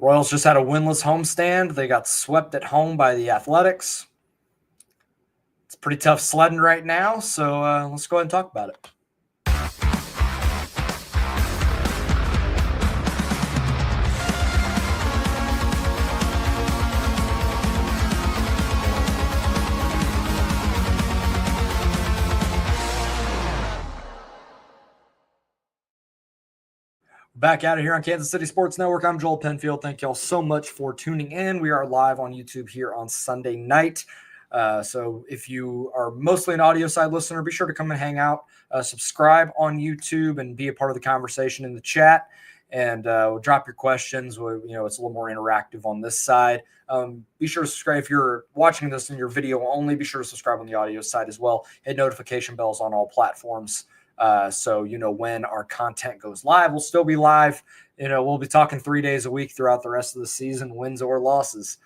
Royals just had a winless homestand. They got swept at home by the Athletics. It's pretty tough sledding right now, so let's go ahead and talk about it. Back out of here on Kansas City Sports Network. I'm Joel Penfield. Thank y'all so much for tuning in. We are live on YouTube here on Sunday night. So if you are mostly an audio side listener, be sure to come and hang out, subscribe on YouTube, and be a part of the conversation in the chat. And we'll drop your questions. It's a little more interactive on this side. Be sure to subscribe if you're watching this in your video only. Be sure to subscribe on the audio side as well. Hit notification bells on all platforms. So when our content goes live. We'll still be live. We'll be talking 3 days a week throughout the rest of the season, wins or losses.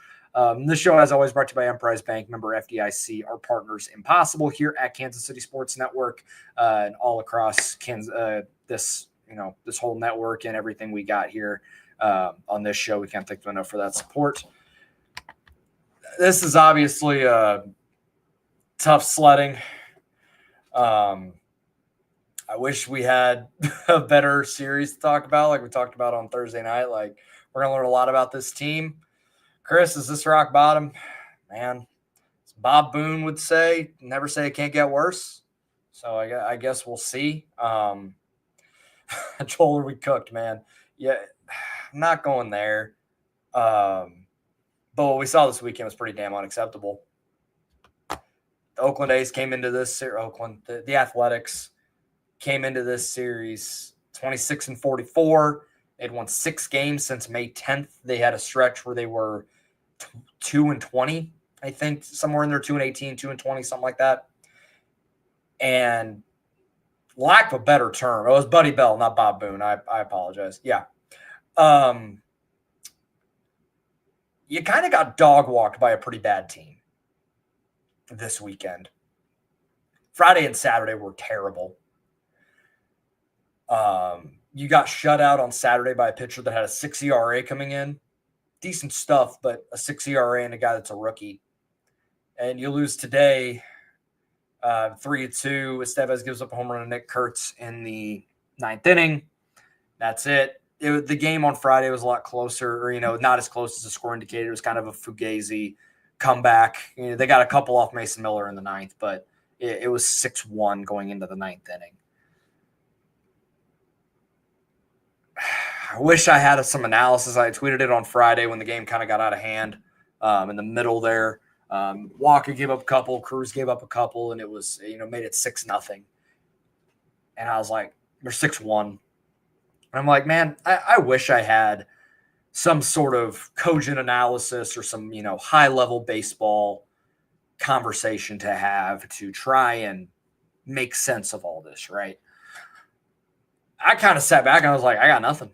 This show, as always, brought to you by Emprise Bank, member FDIC, our partners in Possible here at Kansas City Sports Network, and all across Kansas. This whole network and everything we got here on this show. We can't thank them enough for that support. This is obviously tough sledding. I wish we had a better series to talk about, like we talked about on Thursday night. Like, we're going to learn a lot about this team. Chris, is this rock bottom? Man, as Bob Boone would say, never say it can't get worse. So I guess we'll see. Joel, we cooked, man. Yeah, I'm not going there. But what we saw this weekend was pretty damn unacceptable. The Oakland A's came into this – the Athletics – came into this series 26-44. They'd won 6 games since May 10th. They had a stretch where they were 2-20, I think, somewhere in there, 2-18, 2-20, something like that. And lack of a better term, it was Buddy Bell, not Bob Boone. I apologize. Yeah. You kind of got dog walked by a pretty bad team this weekend. Friday and Saturday were terrible. You got shut out on Saturday by a pitcher that had a 6 ERA coming in. Decent stuff, but a 6 ERA and a guy that's a rookie. And you lose today 3-2. Estevez gives up a home run to Nick Kurtz in the 9th inning. That's it. The game on Friday was a lot closer, or, not as close as the score indicated. It was kind of a fugazi comeback. They got a couple off Mason Miller in the 9th, but it was 6-1 going into the 9th inning. I wish I had some analysis. I tweeted it on Friday when the game kind of got out of hand in the middle there. Walker gave up a couple, Cruz gave up a couple, and it was, made it 6-0. And I was like, they're 6-1. And I'm like, man, I wish I had some sort of cogent analysis or some, high-level baseball conversation to have to try and make sense of all this, right? I kind of sat back and I was like, I got nothing.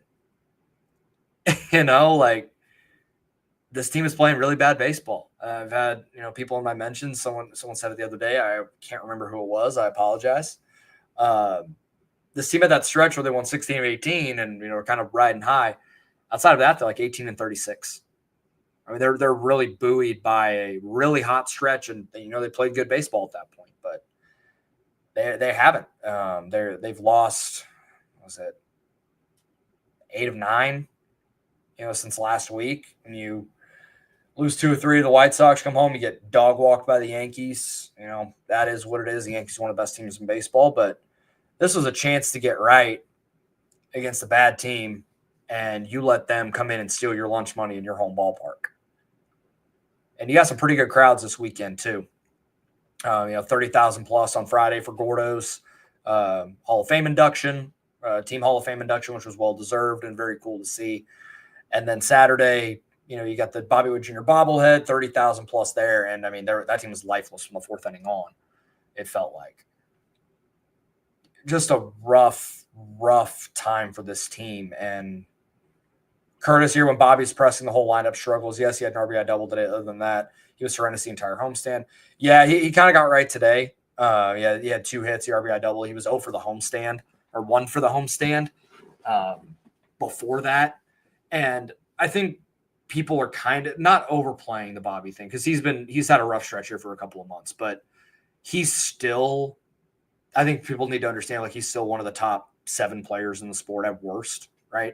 This team is playing really bad baseball. I've had, people in my mentions, someone said it the other day. I can't remember who it was. I apologize. This team had that stretch where they won 16 of 18 and, were kind of riding high. Outside of that, they're like 18-36. I mean, they're really buoyed by a really hot stretch, and, they played good baseball at that point, but they haven't. They've lost, what was it, 8 of 9, since last week. And you lose 2 or 3 of the White Sox, come home, you get dog walked by the Yankees. That is what it is. The Yankees are one of the best teams in baseball, but this was a chance to get right against a bad team, and you let them come in and steal your lunch money in your home ballpark. And you got some pretty good crowds this weekend too. 30,000 plus on Friday for Gordo's Hall of Fame induction, team Hall of Fame induction, which was well-deserved and very cool to see. And then Saturday, you got the Bobby Wood Jr. bobblehead, 30,000 plus there. And, I mean, that team was lifeless from the 4th inning on, it felt like. Just a rough time for this team. And Curtis here, when Bobby's pressing, the whole lineup struggles. Yes, he had an RBI double today. Other than that, he was horrendous the entire homestand. Yeah, he kind of got right today. He had 2 hits, the RBI double. He was 0 for the homestand, or 1 for the homestand before that. And I think people are kind of not overplaying the Bobby thing because he's had a rough stretch here for a couple of months, but he's still, I think people need to understand, like, he's still one of the top 7 players in the sport at worst, right?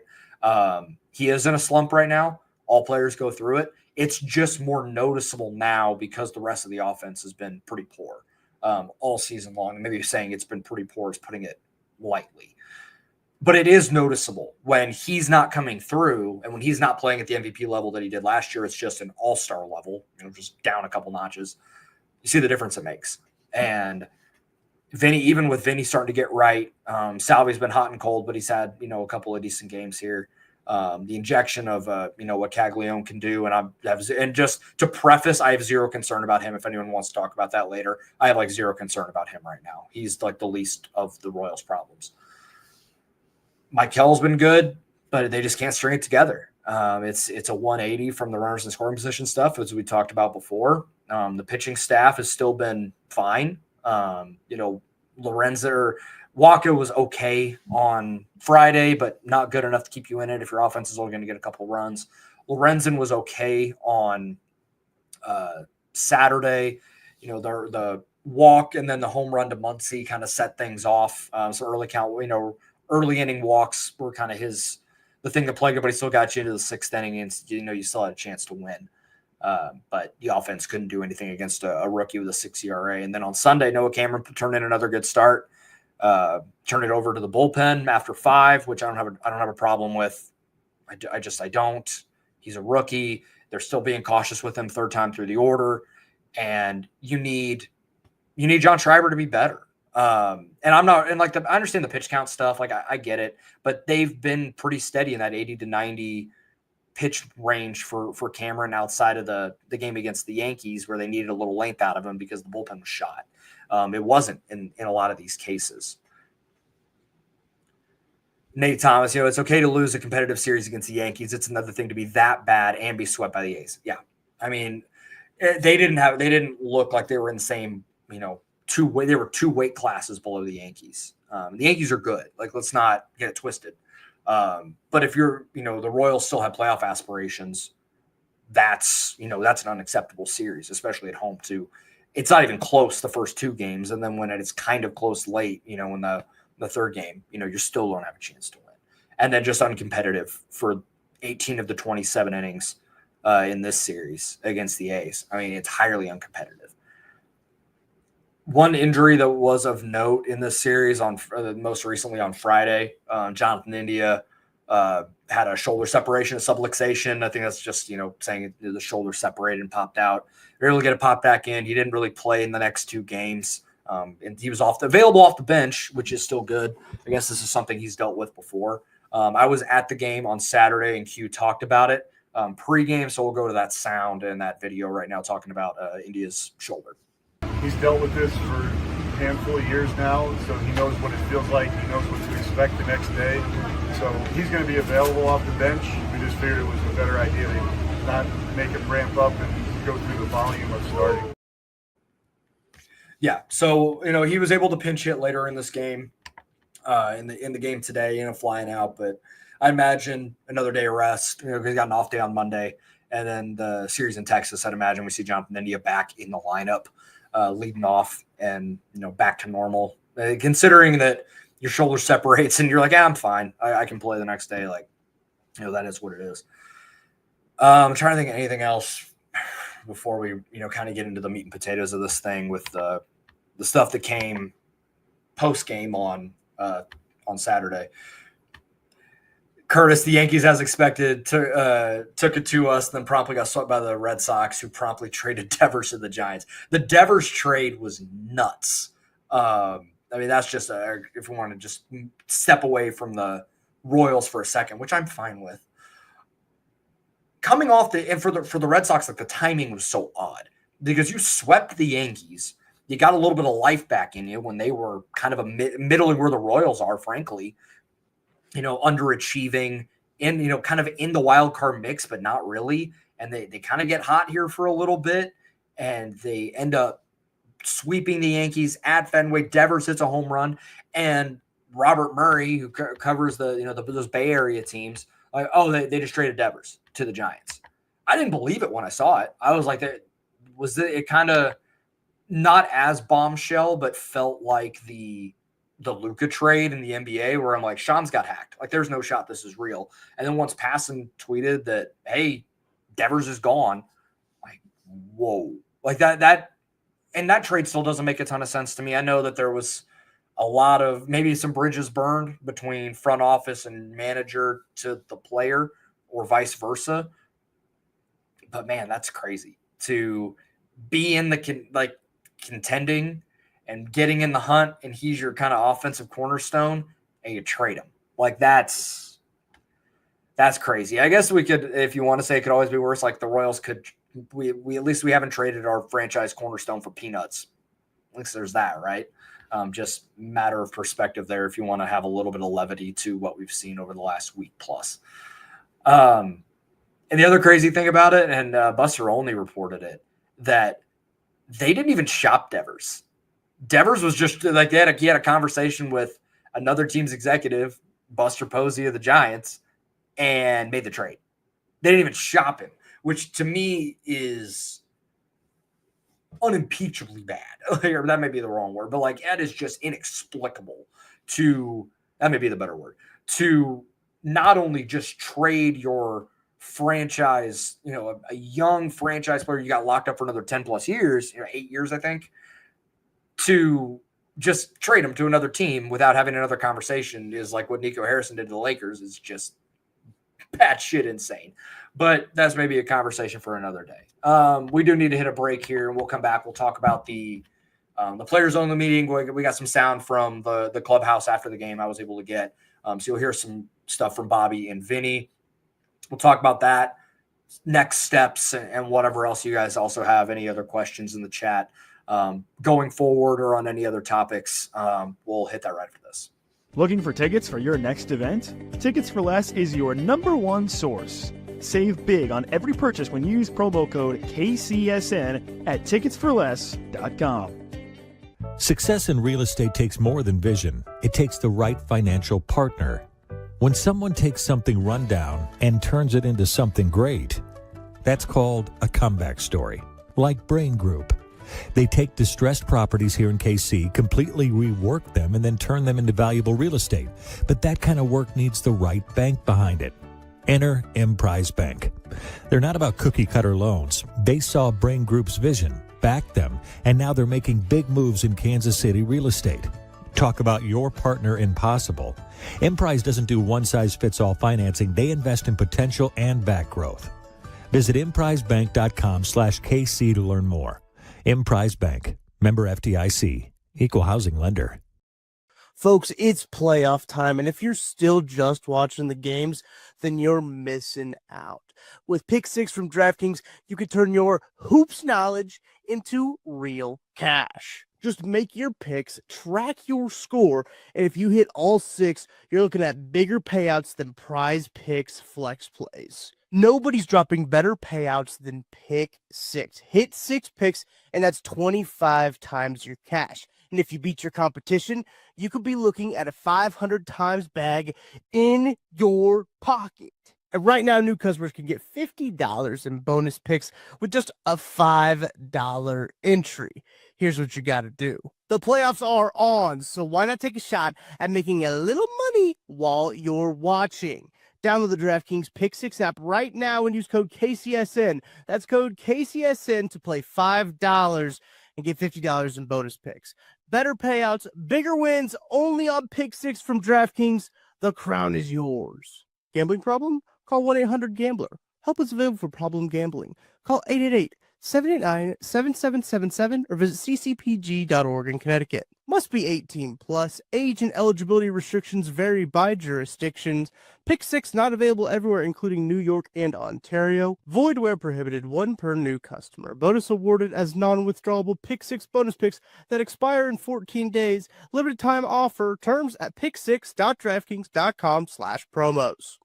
He is in a slump right now. All players go through it. It's just more noticeable now because the rest of the offense has been pretty poor all season long. Maybe saying it's been pretty poor is putting it lightly. But it is noticeable when he's not coming through and when he's not playing at the MVP level that he did last year. It's just an all-star level, just down a couple notches. You see the difference it makes. And Vinny, even with Vinny starting to get right, Salvi's been hot and cold, but he's had, a couple of decent games here. The injection of, what Caglione can do. And just to preface, I have zero concern about him. If anyone wants to talk about that later, I have like zero concern about him right now. He's like the least of the Royals' problems. Mikel's been good, but they just can't string it together. It's a 180 from the runners and scoring position stuff, as we talked about before. The pitching staff has still been fine. Lorenzo Waka was okay on Friday, but not good enough to keep you in it if your offense is only going to get a couple runs. Lorenzen was okay on Saturday. The walk and then the home run to Muncy kind of set things off. So early inning walks were kind of the thing that plagued him, but he still got you into the 6th inning and you still had a chance to win. But the offense couldn't do anything against a rookie with a 6 ERA. And then on Sunday, Noah Cameron turned in another good start. Turned it over to the bullpen after 5, which I don't have a problem with. I don't. He's a rookie. They're still being cautious with him 3rd time through the order, and you need John Schreiber to be better. I understand the pitch count stuff. Like I get it, but they've been pretty steady in that 80 to 90 pitch range for Cameron outside of the game against the Yankees where they needed a little length out of him because the bullpen was shot. It wasn't in a lot of these cases. Nate Thomas, it's okay to lose a competitive series against the Yankees. It's another thing to be that bad and be swept by the A's. Yeah. I mean, they didn't look like they were in the same, they were 2 weight classes below the Yankees. The Yankees are good. Like, let's not get it twisted. But if you're, the Royals still have playoff aspirations, that's an unacceptable series, especially at home too. It's not even close the first 2 games. And then when it's kind of close late, in the 3rd game, you still don't have a chance to win. And then just uncompetitive for 18 of the 27 innings in this series against the A's. I mean, it's highly uncompetitive. One injury that was of note in this series most recently on Friday, Jonathan India had a shoulder separation, a subluxation. I think that's just, saying the shoulder separated and popped out. They were able to get it popped back in. He didn't really play in the next 2 games. And he was available off the bench, which is still good. I guess this is something he's dealt with before. I was at the game on Saturday and Q talked about it pre-game. So we'll go to that sound and that video right now talking about India's shoulder. He's dealt with this for a handful of years now, so he knows what it feels like. He knows what to expect the next day. So he's going to be available off the bench. We just figured it was a better idea to not make him ramp up and go through the volume of starting. Yeah, so he was able to pinch hit later in this game, in the game today, flying out. But I imagine another day of rest. Because he got an off day on Monday, and then the series in Texas. I'd imagine we see Jonathan India back in the lineup, leading off, and back to normal. Considering that your shoulder separates, and you're like, I'm fine. I can play the next day. Like, that is what it is. I'm trying to think of anything else before we, kind of get into the meat and potatoes of this thing with the stuff that came post game on Saturday. Curtis, the Yankees, as expected, took it to us, then promptly got swept by the Red Sox, who promptly traded Devers to the Giants. The Devers trade was nuts. That's just if we want to just step away from the Royals for a second, which I'm fine with. Coming off for the Red Sox, like, the timing was so odd because you swept the Yankees. You got a little bit of life back in you when they were kind of middling where the Royals are, frankly, underachieving and, kind of in the wild card mix, but not really. And they kind of get hot here for a little bit, and they end up sweeping the Yankees at Fenway. Devers hits a home run, and Robert Murray, who covers those Bay Area teams, they just traded Devers to the Giants. I didn't believe it when I saw it. I was like, it kind of not as bombshell, but felt like the Luka trade in the NBA where I'm like, Sean's got hacked. Like, there's no shot this is real. And then once Passon tweeted that, hey, Devers is gone, like, whoa. Like that trade still doesn't make a ton of sense to me. I know that there was a lot of maybe some bridges burned between front office and manager to the player or vice versa. But man, that's crazy to be in the contending and getting in the hunt, and he's your kind of offensive cornerstone, and you trade him. Like, that's crazy. I guess we could, if you want to say it could always be worse, like the Royals could, we at least we haven't traded our franchise cornerstone for peanuts. At least there's that, right? Just matter of perspective there if you want to have a little bit of levity to what we've seen over the last week plus. And the other crazy thing about it, and Buster Olney reported it, that they didn't even shop Devers. Devers was just like, he had a conversation with another team's executive, Buster Posey of the Giants, and made the trade. They didn't even shop him, which to me is unimpeachably bad. That may be the wrong word, but like, that is just inexplicable that may be the better word, to not only just trade your franchise, a young franchise player you got locked up for another 10 plus years, 8 years, I think, to just trade him to another team without having another conversation is like what Nico Harrison did to the Lakers is just batshit insane. But that's maybe a conversation for another day. We do need to hit a break here, and we'll come back. We'll talk about the players only meeting. We got some sound from the clubhouse after the game I was able to get. So you'll hear some stuff from Bobby and Vinny. We'll talk about that, next steps, and whatever else you guys also have. Any other questions in the chat going forward or on any other topics, we'll hit that right for this. Looking for tickets for your next event? Tickets for Less is your #1 source. Save big on every purchase when you use promo code KCSN at ticketsforless.com. Success in real estate takes more than vision. It takes the right financial partner. When someone takes something rundown and turns it into something great, that's called a comeback story, like Brain Group. They take distressed properties here in KC, completely rework them, and then turn them into valuable real estate. But that kind of work needs the right bank behind it. Enter Emprise Bank. They're not about cookie-cutter loans. They saw Brain Group's vision, backed them, and now they're making big moves in Kansas City real estate. Talk about your partner in possible. Emprise doesn't do one-size-fits-all financing. They invest in potential and back growth. Visit emprisebank.com/KC to learn more. Emprise Bank, member FDIC, equal housing lender. Folks, it's playoff time, and if you're still just watching the games, then you're missing out. With Pick 6 from DraftKings, you can turn your hoops knowledge into real cash. Just make your picks, track your score, and if you hit all 6, you're looking at bigger payouts than Prize Picks flex plays. Nobody's dropping better payouts than Pick 6. Hit 6 picks, and that's 25 times your cash. And if you beat your competition, you could be looking at a 500 times bag in your pocket. And right now, new customers can get $50 in bonus picks with just a $5 entry. Here's what you got to do. The playoffs are on, so why not take a shot at making a little money while you're watching? Download the DraftKings Pick 6 app right now and use code KCSN. That's code KCSN to play $5 and get $50 in bonus picks. Better payouts, bigger wins, only on Pick 6 from DraftKings. The crown is yours. Gambling problem? Call 1-800-GAMBLER. Help is available for problem gambling. Call 888-789-7777 or visit ccpg.org in Connecticut. Must be 18 plus. Age and eligibility restrictions vary by jurisdictions. Pick 6 not available everywhere, including New York and Ontario. Void where prohibited. 1 per new customer. Bonus awarded as non-withdrawable Pick 6 bonus picks that expire in 14 days. Limited time offer. Terms at pick6.draftkings.com/promos.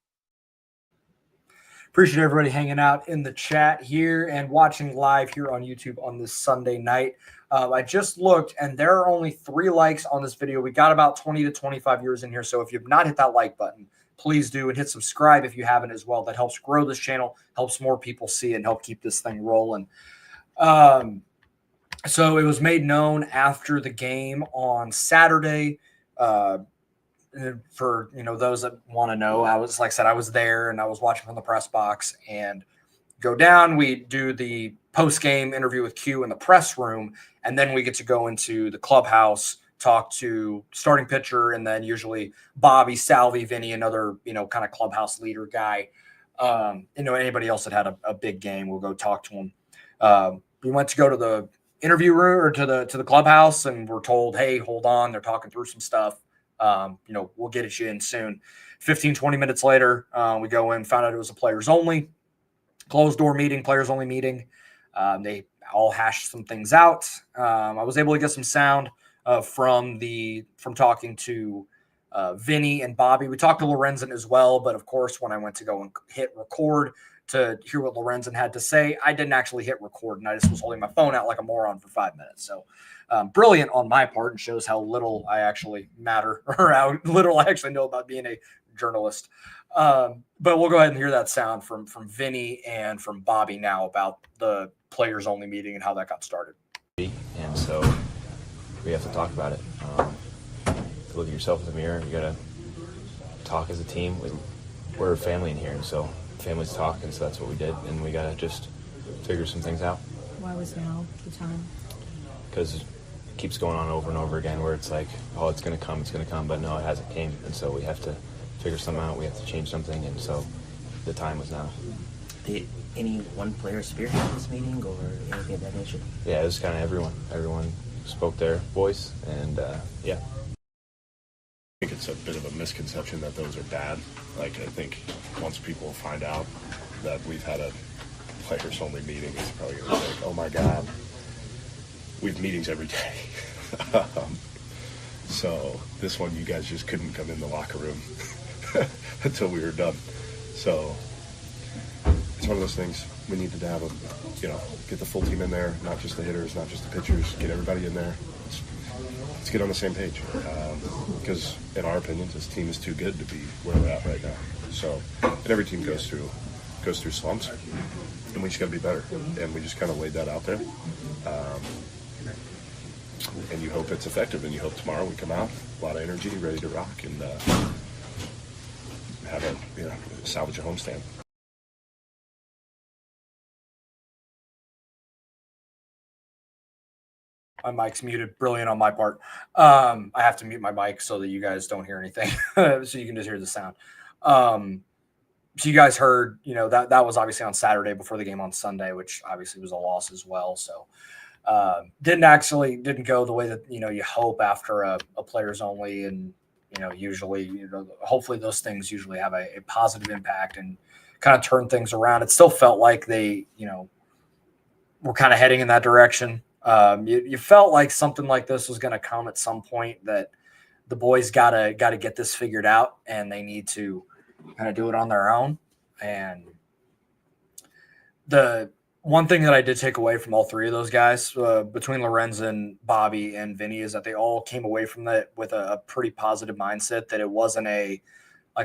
Appreciate everybody hanging out in the chat here and watching live here on YouTube on this Sunday night. I just looked, and there are only 3 likes on this video. We got about 20 to 25 viewers in here, so if you've not hit that like button, please do, and hit subscribe if you haven't as well. That helps grow this channel, helps more people see, and help keep this thing rolling. So it was made known after the game on Saturday. For those that want to know, I was, like I said, I was there and I was watching from the press box and go down. We do the post-game interview with Q in the press room, and then we get to go into the clubhouse, talk to starting pitcher, and then usually Bobby, Salvi, Vinny, another kind of clubhouse leader guy. Anybody else that had a big game, we'll go talk to him. We went to go to the interview room or to the clubhouse, and we're told, hey, hold on, they're talking through some stuff. We'll get it you in soon. 15-20 minutes later, we go in, found out it was a players only closed door meeting, players only meeting. They all hashed some things out. I was able to get some sound from talking to Vinny and Bobby. We talked to Lorenzen as well, but of course, when I went to go and hit record to hear what Lorenzen had to say, I didn't actually hit record, and I just was holding my phone out like a moron for 5 minutes. So brilliant on my part, and shows how little I actually matter, or how little I actually know about being a journalist. But we'll go ahead and hear that sound from Vinny and from Bobby now about the players only meeting and how that got started. And so we have to talk about it. To look at yourself in the mirror, you got to talk as a team. We're a family in here, and so families talk, and so that's what we did, and we got to just figure some things out. Why was now the time? Because it keeps going on over and over again, where it's like, oh, it's going to come, but no, it hasn't came, and so we have to figure something out. We have to change something, and so the time was now. Did any one player spearhead this meeting or anything of that nature? Yeah, it was kind of everyone. Everyone spoke their voice, and yeah. I think it's a bit of a misconception that those are bad. Like, I think once people find out that we've had a players-only meeting, it's probably going to think, oh my God, we have meetings every day. So this one, you guys just couldn't come in the locker room until we were done. So it's one of those things. We needed to have get the full team in there, not just the hitters, not just the pitchers, get everybody in there. Let's get on the same page, because in our opinion, this team is too good to be where we're at right now. So, and every team goes through slumps, and we just got to be better. And we just kind of laid that out there. And you hope it's effective, and you hope tomorrow we come out a lot of energy, ready to rock, and have salvage a homestand. My mic's muted. Brilliant on my part. I have to mute my mic so that you guys don't hear anything, so you can just hear the sound. So you guys heard, that was obviously on Saturday before the game on Sunday, which obviously was a loss as well. So didn't go the way that you hope after a players only, and usually hopefully those things usually have a positive impact and kind of turn things around. It still felt like they were kind of heading in that direction. You felt like something like this was going to come at some point, that the boys gotta get this figured out, and they need to kind of do it on their own. And the one thing that I did take away from all three of those guys, between Lorenzen, Bobby, and Vinny, is that they all came away from that with a pretty positive mindset, that it wasn't a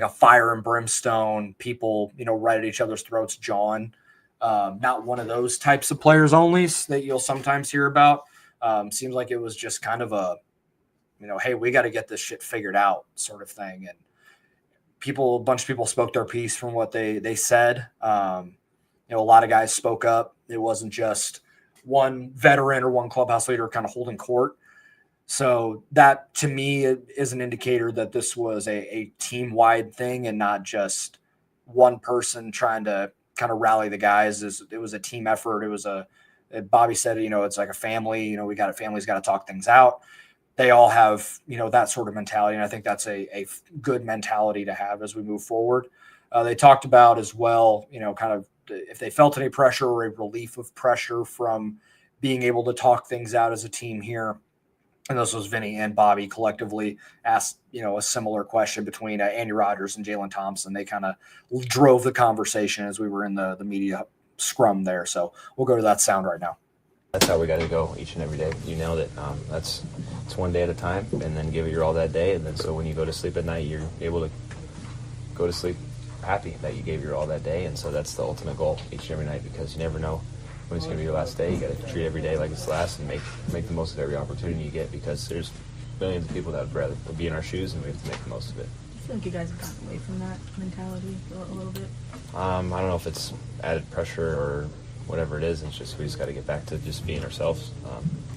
fire and brimstone, people, right at each other's throats jawing. Not one of those types of players onlys that you'll sometimes hear about. Seems like it was just kind of a, hey, we got to get this shit figured out sort of thing. And a bunch of people spoke their piece from what they said. A lot of guys spoke up. It wasn't just one veteran or one clubhouse leader kind of holding court. So that, to me, is an indicator that this was a team-wide thing and not just one person trying to kind of rally the guys. It was a team effort. It was Bobby said, it's like a family, family's got to talk things out. They all have, that sort of mentality. And I think that's a good mentality to have as we move forward. They talked about as well, kind of if they felt any pressure or a relief of pressure from being able to talk things out as a team here. And this was Vinny and Bobby collectively asked, a similar question between Andy Rogers and Jalen Thompson. They kind of drove the conversation as we were in the media scrum there. So we'll go to that sound right now. That's how we got to go each and every day. You nailed it. It's one day at a time, and then give it your all that day. And then so when you go to sleep at night, you're able to go to sleep happy that you gave your all that day. And so that's the ultimate goal each and every night, because you never know when it's going to be your last day. You got to treat every day like it's the last and make the most of every opportunity you get, because there's millions of people that would rather be in our shoes, and we have to make the most of it. I feel like you guys have gotten away from that mentality a little bit. I don't know if it's added pressure or whatever it is. It's just we just got to get back to just being ourselves.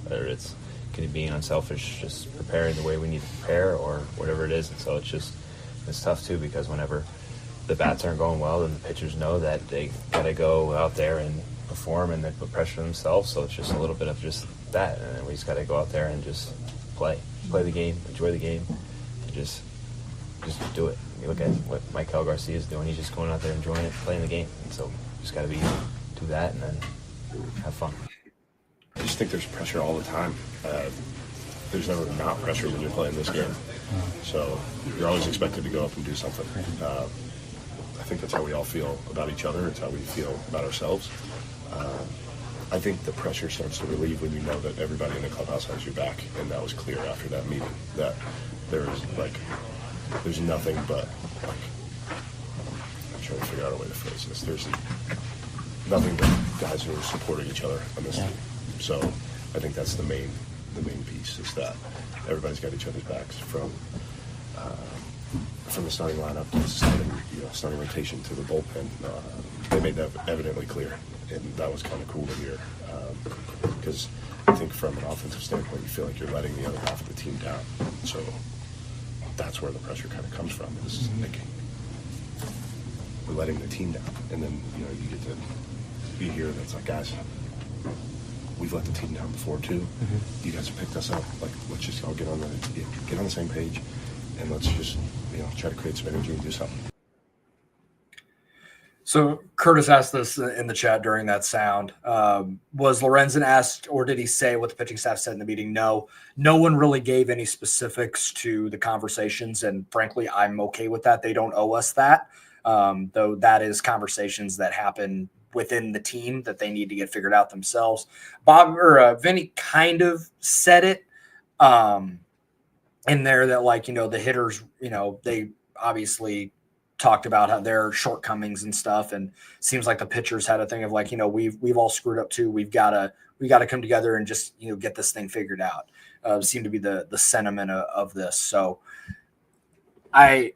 Whether it's being unselfish, just preparing the way we need to prepare, or whatever it is. And so it's tough too, because whenever the bats aren't going well, then the pitchers know that they got to go out there and perform, and they put pressure on themselves. So it's just a little bit of just that, and then we just got to go out there and just play the game, enjoy the game, and just do it. You look at what Michael Garcia is doing; he's just going out there enjoying it, playing the game. And so just got to do that and then have fun. I just think there's pressure all the time. There's never not pressure when you're playing this game. So you're always expected to go up and do something. I think that's how we all feel about each other. It's how we feel about ourselves. I think the pressure starts to relieve when you know that everybody in the clubhouse has your back, and that was clear after that meeting. That there's nothing but I'm trying to figure out a way to phrase this. There's nothing but guys who are supporting each other on this team. So I think that's the main piece, is that everybody's got each other's backs from the starting lineup to the starting rotation to the bullpen. They made that evidently clear, and that was kind of cool to hear, because I think from an offensive standpoint, you feel like you're letting the other half of the team down. So that's where the pressure kind of comes from. Is like we're letting the team down, and then you get to be here. That's like, guys, we've let the team down before too. You guys have picked us up. Like, let's just all get on the same page, and let's just try to create some energy and do something. So Curtis asked this in the chat during that sound. Was Lorenzen asked, or did he say what the pitching staff said in the meeting? No one really gave any specifics to the conversations, and frankly, I'm okay with that. They don't owe us that, though that is conversations that happen within the team that they need to get figured out themselves. Vinny kind of said it in there that the hitters, they obviously talked about how their shortcomings and stuff, and seems like the pitchers had a thing of we've all screwed up too. We gotta come together and just get this thing figured out. Seemed to be the sentiment of this. So and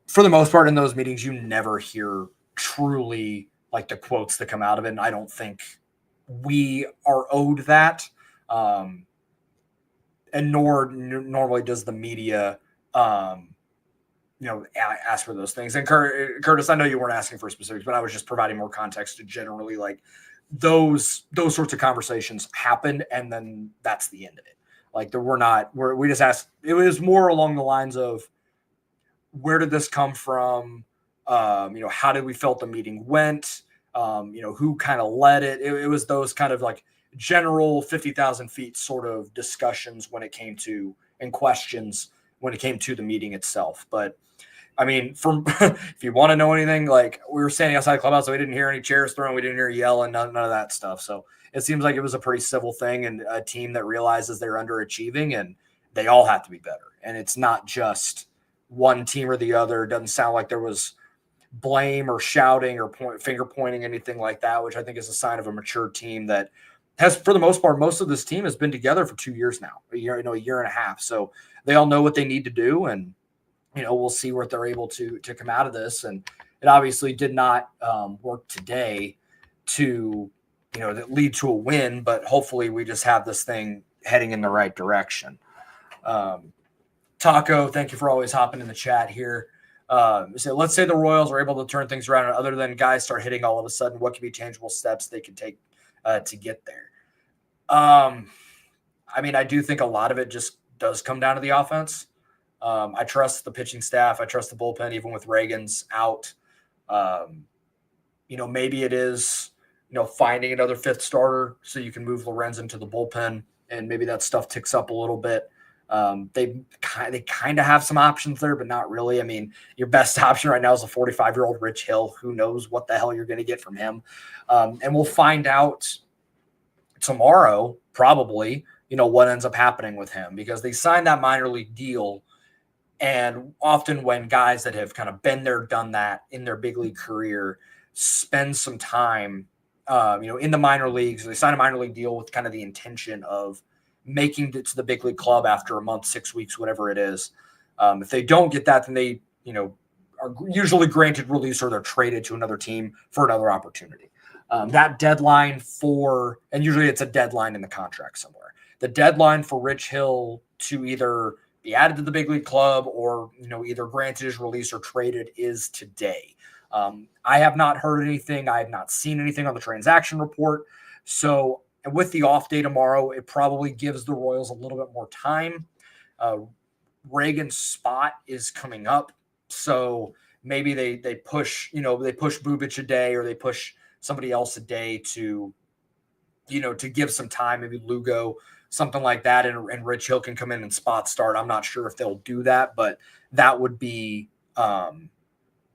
for the most part in those meetings, you never hear truly the quotes that come out of it. And I don't think we are owed that. And nor normally does the media, ask for those things. And Curtis, I know you weren't asking for specifics, but I was just providing more context to generally those sorts of conversations happened, and then that's the end of it. We just asked. It was more along the lines of, where did this come from? How did we felt the meeting went? Who kind of led it? It was those kind of general 50,000 feet sort of discussions when it came to, and questions when it came to the meeting itself. But I mean, if you want to know anything, we were standing outside the clubhouse, so we didn't hear any chairs thrown, we didn't hear yelling, none of that stuff. So it seems like it was a pretty civil thing, and a team that realizes they're underachieving, and they all have to be better. And it's not just one team or the other. It doesn't sound like there was blame or shouting or finger pointing, anything like that, which I think is a sign of a mature team that has, for the most part, most of this team has been together for 2 years now, a year and a half. So they all know what they need to do, and we'll see what they're able to come out of this. And it obviously did not work today to that lead to a win, but hopefully we just have this thing heading in the right direction. Taco, thank you for always hopping in the chat here. So let's say the Royals are able to turn things around, and other than guys start hitting all of a sudden, what could be tangible steps they could take to get there? I mean, I do think a lot of it just does come down to the offense. I trust the pitching staff. I trust the bullpen, even with Reagan's out. Maybe it is, finding another fifth starter so you can move Lorenzen to the bullpen, and maybe that stuff ticks up a little bit. They kind of have some options there, but not really. I mean, your best option right now is a 45-year-old Rich Hill. Who knows what the hell you're going to get from him? And we'll find out tomorrow, probably, what ends up happening with him, because they signed that minor league deal And often when guys that have kind of been there, done that in their big league career spend some time, in the minor leagues, they sign a minor league deal with kind of the intention of making it to the big league club after a month, 6 weeks, whatever it is. If they don't get that, then they, are usually granted release or they're traded to another team for another opportunity. That deadline and usually it's a deadline in the contract somewhere. The deadline for Rich Hill to either be added to the big league club or, either granted his release or traded is today. I have not heard anything. I have not seen anything on the transaction report. So with the off day tomorrow, it probably gives the Royals a little bit more time. Reagan's spot is coming up. So maybe they push, they push Bubic a day or they push somebody else a day to give some time, maybe Lugo, something like that. And Rich Hill can come in and spot start. I'm not sure if they'll do that, but that would be an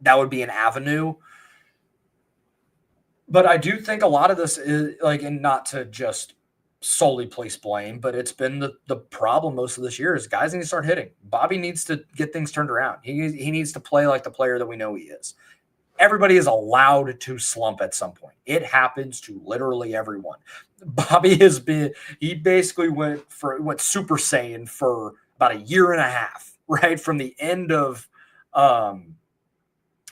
avenue. But I do think a lot of this is and not to just solely place blame, but it's been the problem most of this year is guys need to start hitting. Bobby needs to get things turned around. He needs to play like the player that we know he is. Everybody is allowed to slump at some point. It happens to literally everyone. Bobby he basically went Super Saiyan for about a year and a half, right? From the end of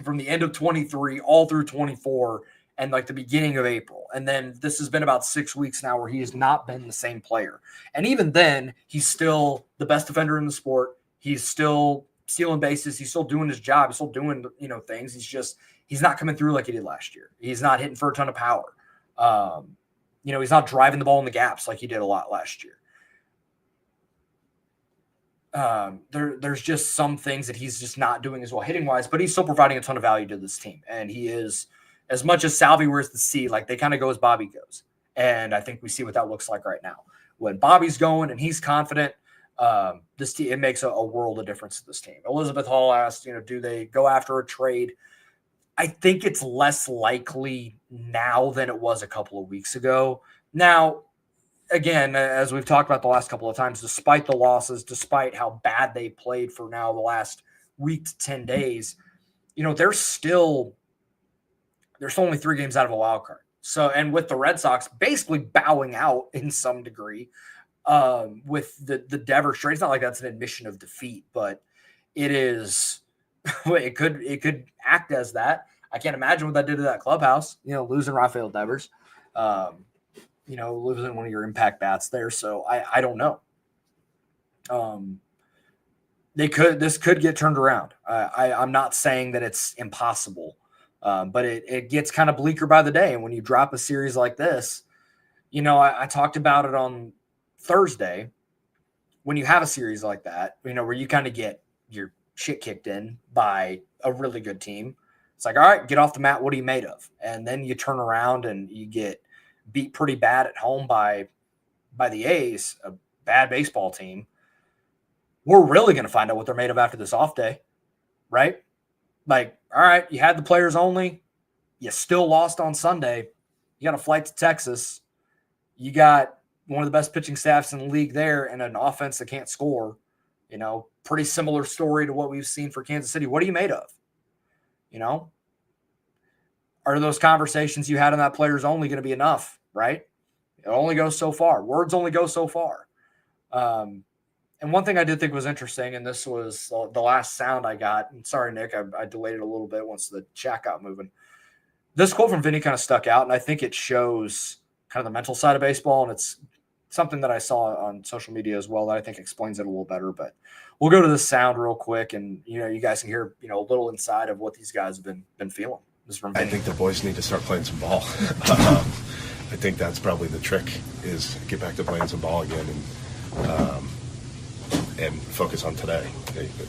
23 all through 24 and the beginning of April. And then this has been about 6 weeks now where he has not been the same player. And even then, he's still the best defender in the sport. He's still stealing bases. He's still doing his job. He's still doing, things. He's not coming through like he did last year. He's not hitting for a ton of power. He's not driving the ball in the gaps like he did a lot last year. There's just some things that he's just not doing as well hitting wise, but he's still providing a ton of value to this team. And he is, as much as Salvi wears the C, they kind of go as Bobby goes. And I think we see what that looks like right now. When Bobby's going and he's confident, this team, it makes a world of difference to this team. Elizabeth Hall asked, do they go after a trade? I think it's less likely now than it was a couple of weeks ago. Now, again, as we've talked about the last couple of times, despite the losses, despite how bad they played for now the last week to 10 days, there's only 3 games out of a wild card. So, and with the Red Sox basically bowing out in some degree with the Devers trade, it's not like that's an admission of defeat, but it is. It could act as that. I can't imagine what that did to that clubhouse. Losing Rafael Devers, losing one of your impact bats there. So I don't know. This could get turned around. I'm not saying that it's impossible. But it gets kind of bleaker by the day. And when you drop a series like this, I talked about it on Thursday. When you have a series like that, where you kind of get your shit kicked in by a really good team, it's all right, get off the mat. What are you made of? And then you turn around and you get beat pretty bad at home by the A's, a bad baseball team. We're really going to find out what they're made of after this off day, right? All right, you had the players only. You still lost on Sunday. You got a flight to Texas. You got one of the best pitching staffs in the league there and an offense that can't score. Pretty similar story to what we've seen for Kansas City. What are you made of? Are those conversations you had on that players only going to be enough, right? It only goes so far. Words only go so far. And one thing I did think was interesting, and this was the last sound I got, and sorry, Nick, I delayed it a little bit once the chat got moving. This quote from Vinny kind of stuck out, and I think it shows kind of the mental side of baseball, and it's something that I saw on social media as well that I think explains it a little better. But we'll go to this sound real quick, and you guys can hear a little inside of what these guys have been feeling. This is from Vinny. I think the boys need to start playing some ball. I think that's probably the trick is get back to playing some ball again and focus on today.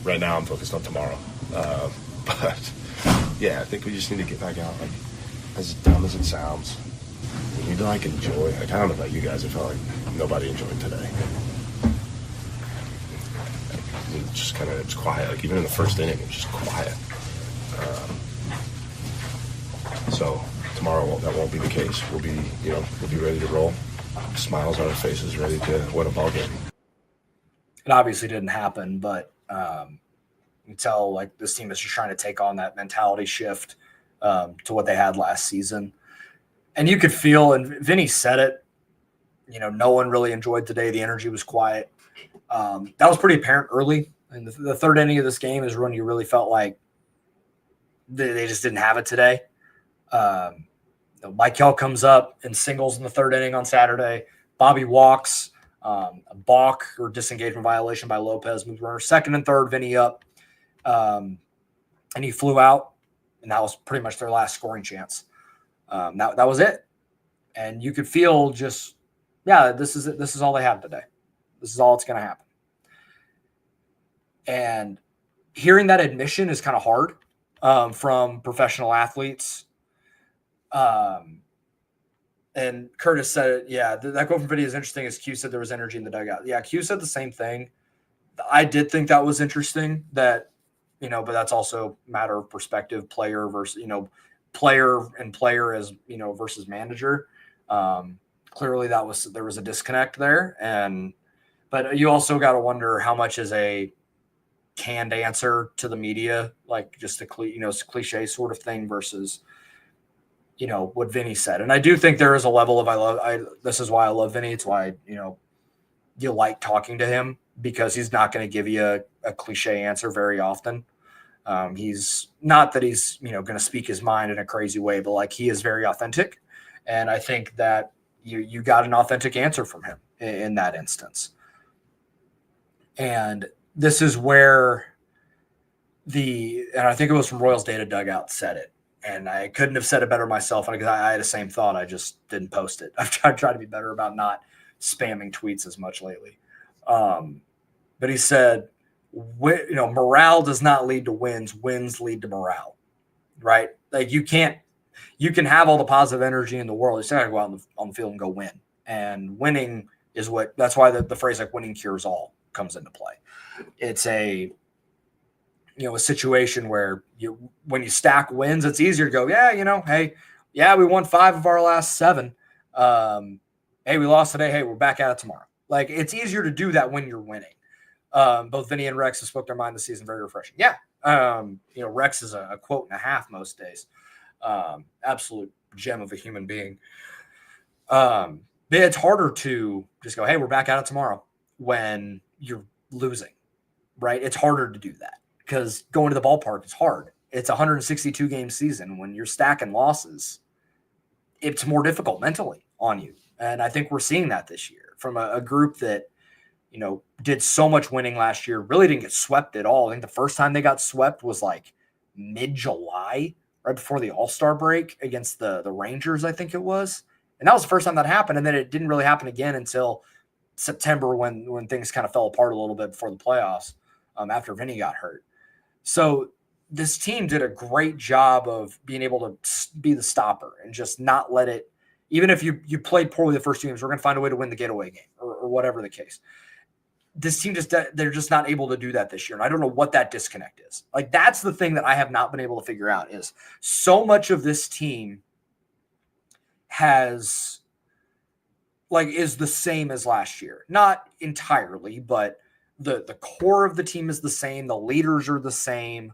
Right now I'm focused on tomorrow. But yeah, I think we just need to get back out. As dumb as it sounds, we need to enjoy. I don't know about you guys, I felt like nobody enjoyed today. It was quiet. Even in the first inning, it was just quiet. So tomorrow that won't be the case. We'll be ready to roll. Smiles on our faces, ready to win a ball game. It obviously didn't happen, but You can tell like this team is just trying to take on that mentality shift to what they had last season. And you could feel, and Vinny said it, no one really enjoyed today. The energy was quiet. That was pretty apparent early. And the third inning of this game is when you really felt like they just didn't have it today. Mike Kell comes up and singles in the third inning on Saturday. Bobby walks, a balk or disengagement violation by Lopez, moved runner second and third, Vinny up. And he flew out, and that was pretty much their last scoring chance. That was it. And you could feel just, this is it. This is all they have today. This is all that's going to happen. And hearing that admission is kind of hard from professional athletes. And Curtis said, that quote from Vinny is interesting. As Q said, there was energy in the dugout. Yeah, Q said the same thing. I did think that was interesting that, but that's also a matter of perspective, player versus, player and player as, versus manager. Clearly there was a disconnect there. But you also got to wonder how much is a canned answer to the media, like just a cliche sort of thing versus, what Vinny said. And I do think there is a level of, this is why I love Vinny. It's why, you like talking to him, because he's not going to give you a cliche answer very often. He's not that he's, going to speak his mind in a crazy way, but like he is very authentic. And I think that you got an authentic answer from him in that instance. And this is where and I think it was from Royals Data Dugout said it. And I couldn't have said it better myself because I had the same thought. I just didn't post it. I've tried to be better about not spamming tweets as much lately. But he said, morale does not lead to wins. Wins lead to morale, right? Like you can have all the positive energy in the world. You still got to go out on the field and go win. And winning is that's why the phrase like winning cures all comes into play. It's a situation where when you stack wins, it's easier to go, hey, we won 5 of our last 7. Hey, we lost today. Hey, we're back at it tomorrow. Like it's easier to do that when you're winning. Both Vinny and Rex have spoke their mind this season. Very refreshing. Yeah. Rex is a quote and a half most days. Absolute gem of a human being. But it's harder to just go, hey, we're back at it tomorrow when you're losing, right? It's harder to do that because going to the ballpark is hard. It's a 162 game season. When you're stacking losses, it's more difficult mentally on you. And I think we're seeing that this year from a group that, did so much winning last year, really didn't get swept at all. I think the first time they got swept was like mid-July, right before the All-Star break against the Rangers, I think it was. And that was the first time that happened. And then it didn't really happen again until September when things kind of fell apart a little bit before the playoffs after Vinny got hurt. So this team did a great job of being able to be the stopper and just not let it, even if you played poorly the first 2 games, we're going to find a way to win the getaway game or whatever the case. This team they're just not able to do that this year. And I don't know what that disconnect is. Like that's the thing that I have not been able to figure out is so much of this team is the same as last year. Not entirely, but the core of the team is the same. The leaders are the same.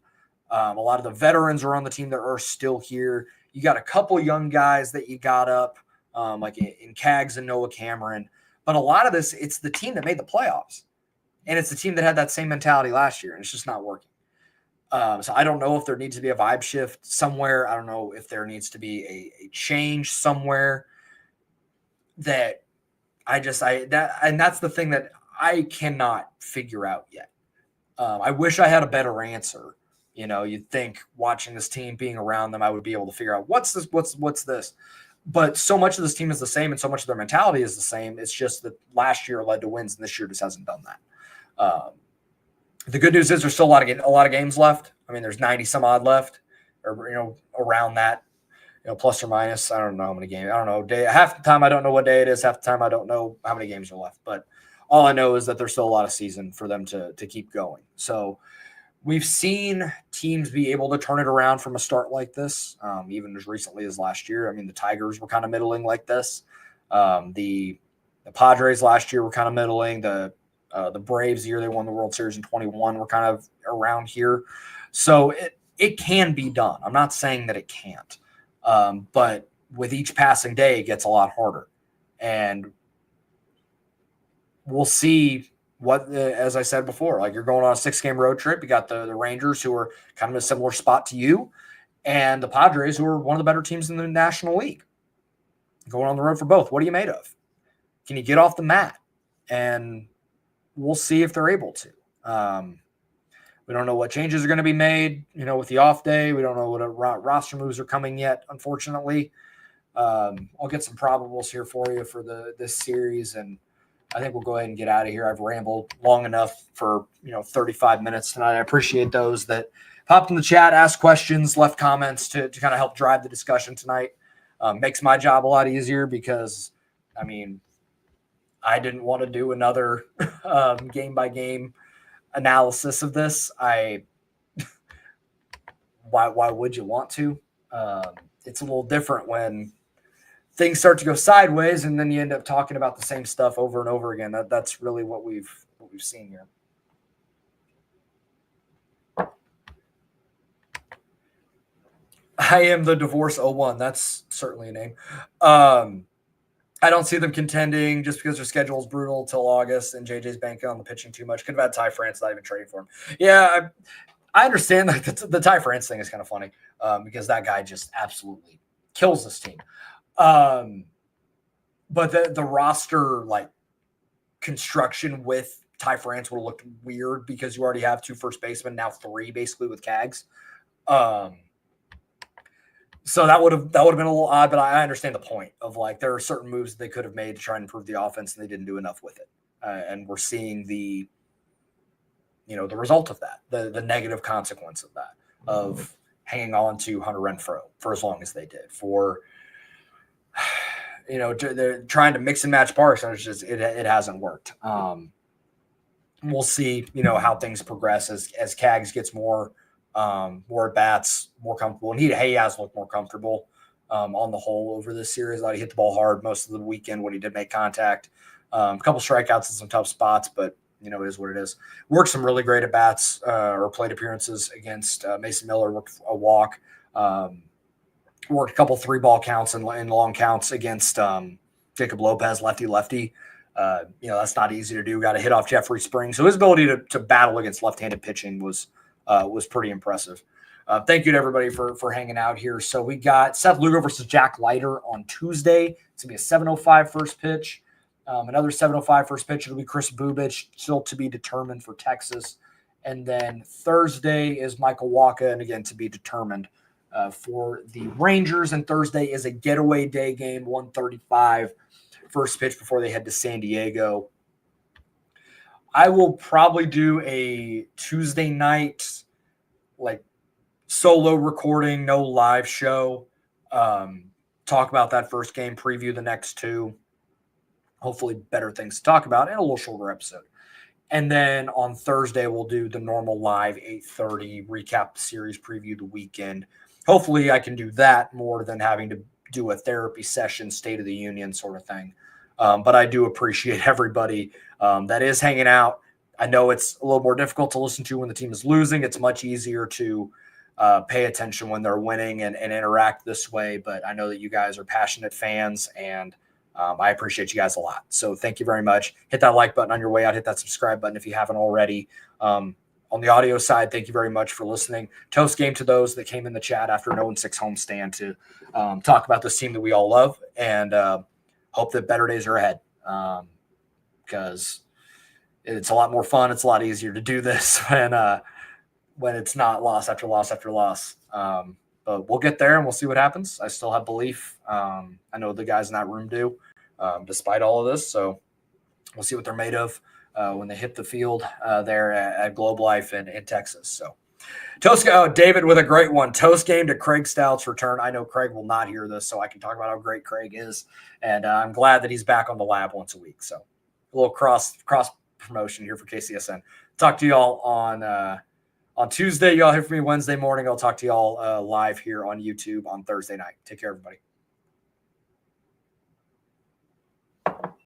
A lot of the veterans are on the team that are still here. You got a couple young guys that you got up, like in Cags and Noah Cameron. But a lot of this, it's the team that made the playoffs. And it's the team that had that same mentality last year, and it's just not working. So I don't know if there needs to be a vibe shift somewhere. I don't know if there needs to be a change somewhere that and that's the thing that I cannot figure out yet. I wish I had a better answer. You'd think watching this team, being around them, I would be able to figure out what's this. But so much of this team is the same, and so much of their mentality is the same. It's just that last year led to wins, and this year just hasn't done that. The good news is there's still a lot of games left. I mean, there's 90 some odd left, or around that, plus or minus. I don't know how many games. I don't know. Half the time I don't know what day it is. Half the time I don't know how many games are left. But all I know is that there's still a lot of season for them to keep going. So we've seen teams be able to turn it around from a start like this, even as recently as last year. I mean, the Tigers were kind of middling like this. The Padres last year were kind of middling. The The Braves, the year they won the World Series in 21, were kind of around here. So it can be done. I'm not saying that it can't. But with each passing day, it gets a lot harder. And we'll see what, as I said before, like you're going on a 6-game road trip. You got the Rangers, who are kind of in a similar spot to you, and the Padres, who are one of the better teams in the National League. Going on the road for both. What are you made of? Can you get off the mat? And we'll see if they're able to. We don't know what changes are going to be made, with the off day. We don't know what roster moves are coming yet, unfortunately. I'll get some probables here for you for this series, and I think we'll go ahead and get out of here. I've rambled long enough for 35 minutes tonight. I appreciate those that popped in the chat, asked questions, left comments to kind of help drive the discussion tonight. Makes my job a lot easier because, I didn't want to do another game by game analysis of this. Why would you want to? It's a little different when things start to go sideways and then you end up talking about the same stuff over and over again. That's really what we've seen here. I am the Divorce 01. That's certainly a name. I don't see them contending just because their schedule is brutal till August, and JJ's banking on the pitching too much. Could have had Ty France, not even trading for him. Yeah, I understand that the Ty France thing is kind of funny because that guy just absolutely kills this team. But the roster construction with Ty France would have looked weird because you already have 2 first basemen, now 3 basically with Cags. So that would have been a little odd, but I understand the point of there are certain moves they could have made to try and improve the offense, and they didn't do enough with it. And we're seeing the result of that, the negative consequence of that, of hanging on to Hunter Renfroe for as long as they did. They're trying to mix and match parts, and it hasn't worked. We'll see, how things progress as Cags gets more at bats, more comfortable, and he has looked more comfortable on the whole over this series. He hit the ball hard most of the weekend when he did make contact. A couple strikeouts in some tough spots, but it is what it is. Worked some really great at bats or plate appearances against Mason Miller. Worked a walk. Worked a couple 3-ball counts and long counts against Jacob Lopez, lefty. That's not easy to do. Got to hit off Jeffrey Springs. So his ability to battle against left-handed pitching was pretty impressive. Thank you to everybody for hanging out here. So we got Seth Lugo versus Jack Leiter on Tuesday. It's going to be a 7:05 first pitch. Another 7:05 first pitch. It'll be Chris Bubich, still to be determined for Texas. And then Thursday is Michael Wacha, and again, to be determined for the Rangers. And Thursday is a getaway day game, 1:35 first pitch before they head to San Diego. I will probably do a Tuesday night, solo recording, no live show. Talk about that first game, preview the next 2. Hopefully better things to talk about, and a little shorter episode. And then on Thursday, we'll do the normal live 8:30 recap the series, preview the weekend. Hopefully I can do that more than having to do a therapy session, State of the Union sort of thing. But I do appreciate everybody that is hanging out. I know it's a little more difficult to listen to when the team is losing. It's much easier to pay attention when they're winning and interact this way. But I know that you guys are passionate fans, and I appreciate you guys a lot. So thank you very much. Hit that like button on your way out. Hit that subscribe button if you haven't already. On the audio side, thank you very much for listening. Toast game to those that came in the chat after an 0-6 homestand to talk about this team that we all love, and hope that better days are ahead, because it's a lot more fun. It's a lot easier to do this when it's not loss after loss after loss. But we'll get there and we'll see what happens. I still have belief. I know the guys in that room do, despite all of this. So we'll see what they're made of when they hit the field there at Globe Life in Texas. So David with a great one. Toast game to Craig Stout's return. I know Craig will not hear this, so I can talk about how great Craig is. And I'm glad that he's back on the lab once a week. So a little cross promotion here for KCSN. Talk to y'all on Tuesday. Y'all hear from me Wednesday morning. I'll talk to y'all live here on YouTube on Thursday night. Take care, everybody.